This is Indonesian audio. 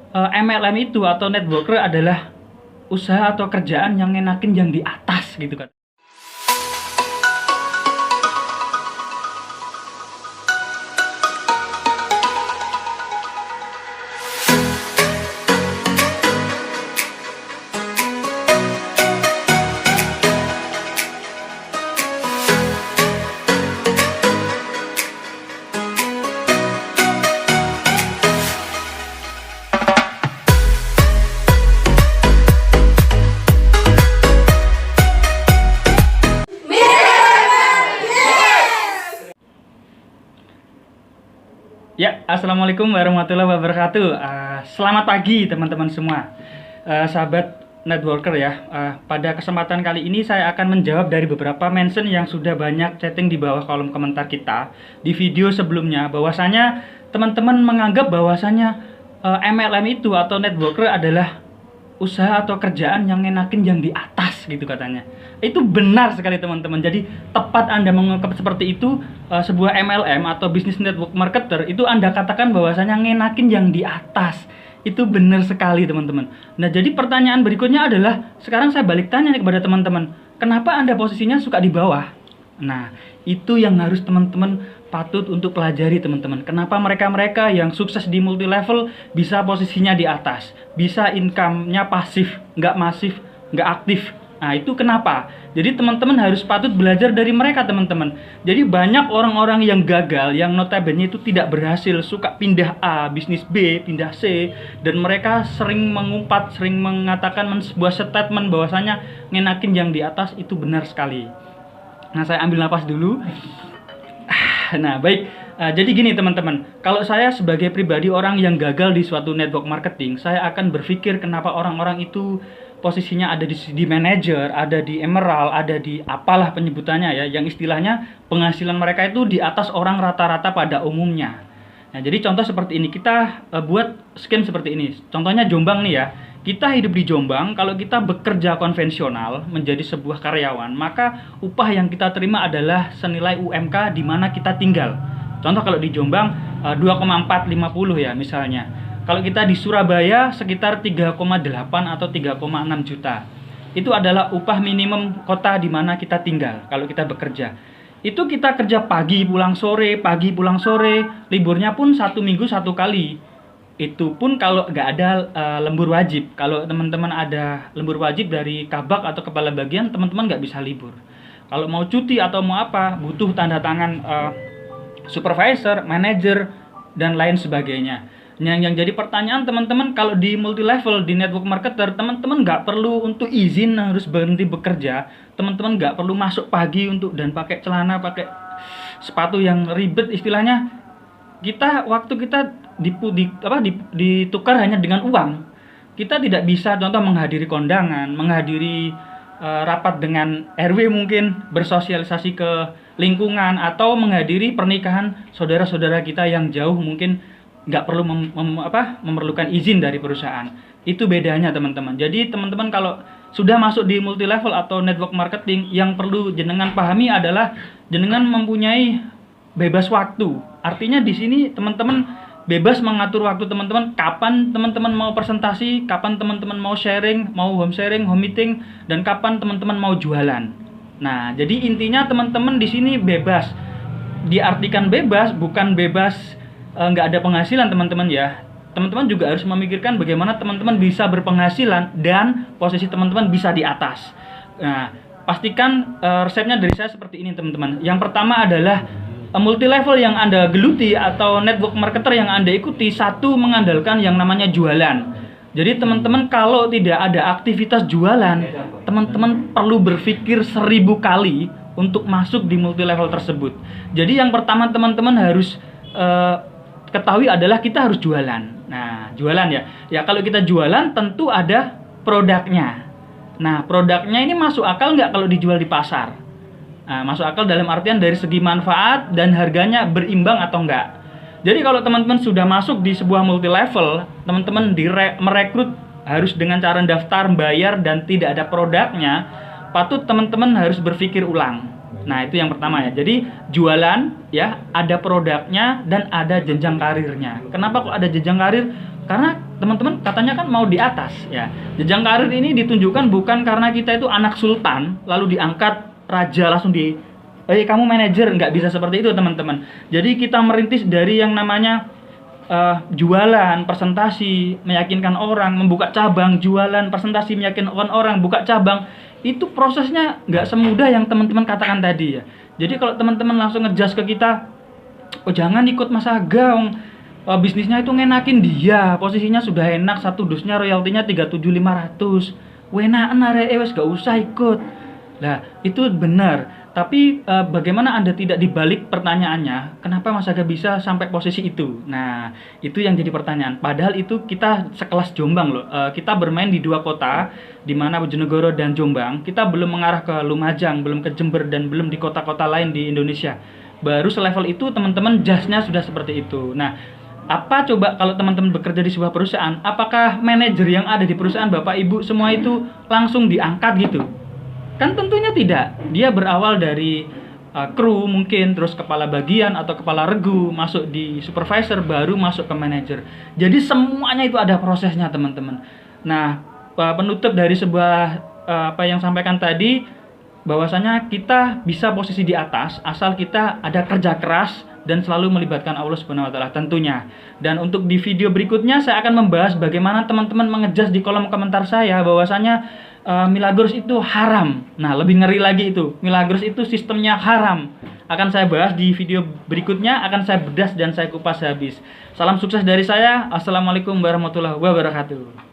MLM itu atau networker adalah usaha atau kerjaan yang ngenakin yang di atas gitu kan. Ya, assalamualaikum warahmatullahi wabarakatuh. Selamat pagi teman-teman semua, sahabat networker ya. Pada kesempatan kali ini saya akan menjawab dari beberapa mention yang sudah banyak chatting di bawah kolom komentar kita di video sebelumnya. Bahwasanya teman-teman menganggap bahwasanya MLM itu atau networker adalah usaha atau kerjaan yang ngenakin yang di atas gitu katanya. Itu benar sekali teman-teman. Jadi tepat Anda mengungkap seperti itu, sebuah MLM atau business network marketer itu Anda katakan bahwasanya ngenakin yang di atas. Itu benar sekali teman-teman. Nah, jadi pertanyaan berikutnya adalah, sekarang saya balik tanya kepada teman-teman, kenapa Anda posisinya suka di bawah? Nah, itu yang harus teman-teman patut untuk pelajari teman-teman. Kenapa mereka-mereka yang sukses di multi level bisa posisinya di atas, bisa income-nya pasif, nggak masif, nggak aktif. Nah, itu kenapa? Jadi teman-teman harus patut belajar dari mereka teman-teman. Jadi banyak orang-orang yang gagal, yang notabene itu tidak berhasil, suka pindah A, bisnis B, pindah C, dan mereka sering mengumpat, sering mengatakan sebuah statement bahwasanya ngenakin yang di atas. Itu benar sekali. Nah, saya ambil napas dulu. Nah, baik. Jadi gini teman-teman, kalau saya sebagai pribadi orang yang gagal di suatu network marketing, saya akan berpikir kenapa orang-orang itu posisinya ada di manager, ada di emerald, ada di apalah penyebutannya ya, yang istilahnya penghasilan mereka itu di atas orang rata-rata pada umumnya. Nah, jadi contoh seperti ini, kita buat scheme seperti ini. Contohnya Jombang nih ya. Kita hidup di Jombang, kalau kita bekerja konvensional menjadi sebuah karyawan, maka upah yang kita terima adalah senilai UMK di mana kita tinggal. Contoh kalau di Jombang 2,450 ya misalnya. Kalau kita di Surabaya sekitar 3,8 atau 3,6 juta. Itu adalah upah minimum kota di mana kita tinggal kalau kita bekerja. Itu kita kerja pagi pulang sore, liburnya pun 1 minggu 1 kali. Itu pun kalau nggak ada lembur wajib. Kalau teman-teman ada lembur wajib dari kabak atau kepala bagian, teman-teman nggak bisa libur. Kalau mau cuti atau mau apa, butuh tanda tangan supervisor, manager, dan lain sebagainya. Yang jadi pertanyaan teman-teman, kalau di multi level, di network marketer, teman-teman nggak perlu untuk izin harus berhenti bekerja. Teman-teman nggak perlu masuk pagi dan pakai celana, pakai sepatu yang ribet istilahnya. Waktu kita ditukar hanya dengan uang. Kita tidak bisa contoh menghadiri kondangan, menghadiri rapat dengan RW mungkin, bersosialisasi ke lingkungan, atau menghadiri pernikahan saudara-saudara kita yang jauh mungkin nggak perlu memerlukan izin dari perusahaan. Itu bedanya teman-teman. Jadi teman-teman kalau sudah masuk di multi level atau network marketing, yang perlu jenengan pahami adalah jenengan mempunyai bebas waktu. Artinya di sini teman-teman bebas mengatur waktu teman-teman, kapan teman-teman mau presentasi, kapan teman-teman mau sharing, mau home sharing, home meeting, dan kapan teman-teman mau jualan. Nah, jadi intinya teman-teman di sini bebas. Diartikan bebas bukan bebas nggak ada penghasilan teman-teman ya. Teman-teman juga harus memikirkan bagaimana teman-teman bisa berpenghasilan dan posisi teman-teman bisa di atas. Nah, pastikan resepnya dari saya seperti ini teman-teman. Yang pertama adalah multi level yang Anda geluti atau network marketer yang Anda ikuti, satu mengandalkan yang namanya jualan. Jadi teman-teman kalau tidak ada aktivitas jualan, teman-teman perlu berpikir 1000 kali untuk masuk di multi level tersebut. Jadi yang pertama teman-teman harus ketahui adalah kita harus jualan. Nah, jualan ya. Ya kalau kita jualan tentu ada produknya. Nah, produknya ini masuk akal nggak kalau dijual di pasar? Nah, masuk akal dalam artian dari segi manfaat dan harganya berimbang atau enggak. Jadi kalau teman-teman sudah masuk di sebuah multi level, teman-teman merekrut harus dengan cara daftar, bayar, dan tidak ada produknya, patut teman-teman harus berpikir ulang. Nah, itu yang pertama ya. Jadi jualan ya, ada produknya dan ada jenjang karirnya. Kenapa kok ada jenjang karir? Karena teman-teman katanya kan mau di atas ya. Jenjang karir ini ditunjukkan bukan karena kita itu anak sultan lalu diangkat raja langsung kamu manajer, nggak bisa seperti itu teman-teman. Jadi kita merintis dari yang namanya jualan, presentasi, meyakinkan orang, membuka cabang, jualan, presentasi, meyakinkan orang, buka cabang. Itu prosesnya nggak semudah yang teman-teman katakan tadi ya. Jadi kalau teman-teman langsung ngejas ke kita, oh jangan ikut Mas Aga, bisnisnya itu ngenakin dia, posisinya sudah enak, satu dusnya royaltinya 37.500, wenaan arek wes gak usah ikut. Nah itu benar. Tapi bagaimana Anda tidak dibalik pertanyaannya, kenapa Mas Aga bisa sampai posisi itu? Nah, itu yang jadi pertanyaan. Padahal itu kita sekelas Jombang loh. Kita bermain di dua kota, di mana Bojonegoro dan Jombang. Kita belum mengarah ke Lumajang, belum ke Jember, dan belum di kota-kota lain di Indonesia. Baru selevel itu teman-teman jasnya sudah seperti itu. Nah, apa coba kalau teman-teman bekerja di sebuah perusahaan, apakah manajer yang ada di perusahaan Bapak Ibu semua itu langsung diangkat gitu? Kan tentunya tidak. Dia berawal dari kru mungkin, terus kepala bagian atau kepala regu, masuk di supervisor, baru masuk ke manajer. Jadi semuanya itu ada prosesnya teman-teman. Nah, penutup dari sebuah apa yang sampaikan tadi, bahwasanya kita bisa posisi di atas asal kita ada kerja keras dan selalu melibatkan Allah Subhanahu wa taala tentunya. Dan untuk di video berikutnya saya akan membahas bagaimana teman-teman mengejas di kolom komentar saya bahwasanya Milagros itu haram. Nah, lebih ngeri lagi itu. Milagros itu sistemnya haram. Akan saya bahas di video berikutnya, akan saya bedah dan saya kupas habis. Salam sukses dari saya. Assalamualaikum warahmatullahi wabarakatuh.